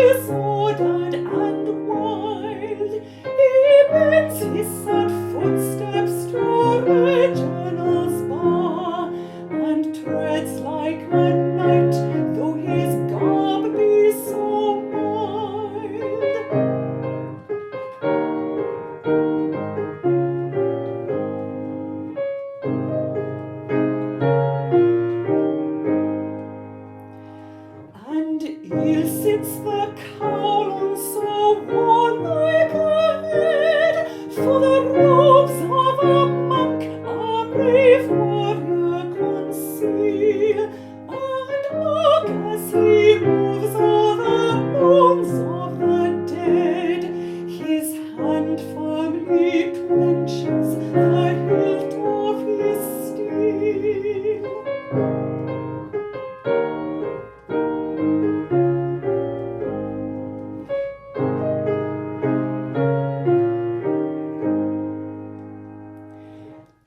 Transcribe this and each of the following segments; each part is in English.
disordered and wild. He bends his sad footsteps to Reginald's bar, and treads like a knight, though his garb be so mild. And ill sits the cowl on so warlike a head, for the robes of a monk a brave warrior conceal. And mark as he moves o'er the bones of the dead, his hand firmly clenches the hilt of his steel.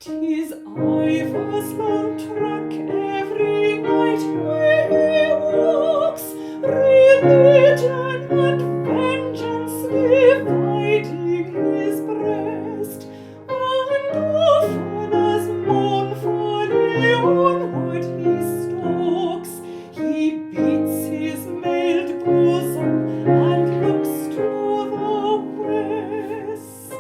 Tis Ivar's lone track every night where he walks, religion and vengeance dividing his breast, and often as mournfully onward he stalks, he beats his mailed bosom and looks to the west.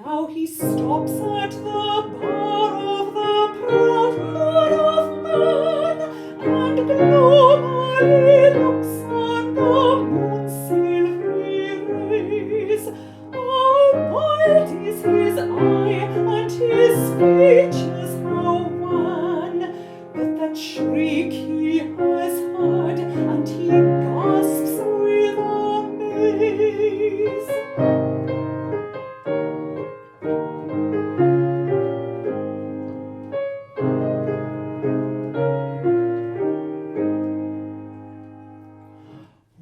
Now he stops at the bar of the proud Lord of Man, and gloomily looks on the moon's silvery rays. How wild is his eye, and his speeches how wan! But that shriek he has heard, and he gasps with amaze.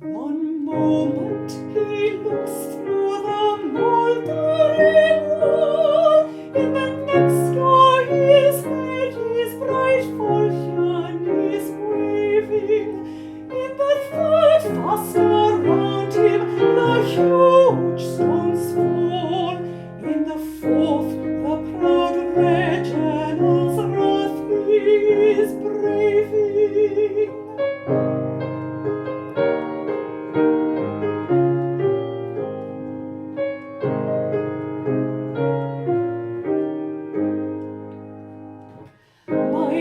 One moment he looks through the mouldering wall, in the next o'er his head his bright falchion is waving, in the third fast around him the huge stones fall, in the fourth the proud Reginald's wrath he is braving. My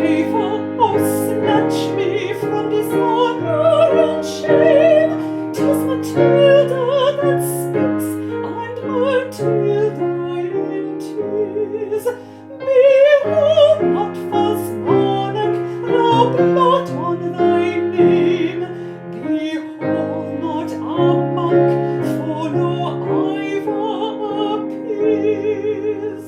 Ivar, oh snatch me from dishonour and shame. 'Tis Matilda that speaks, and Matilda in tears. Behold not, false monarch, thou blot on thy name. Behold not a monk, for no Ivar appears.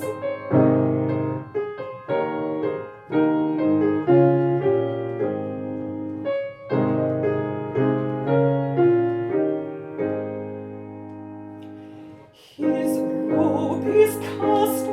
His robe is cast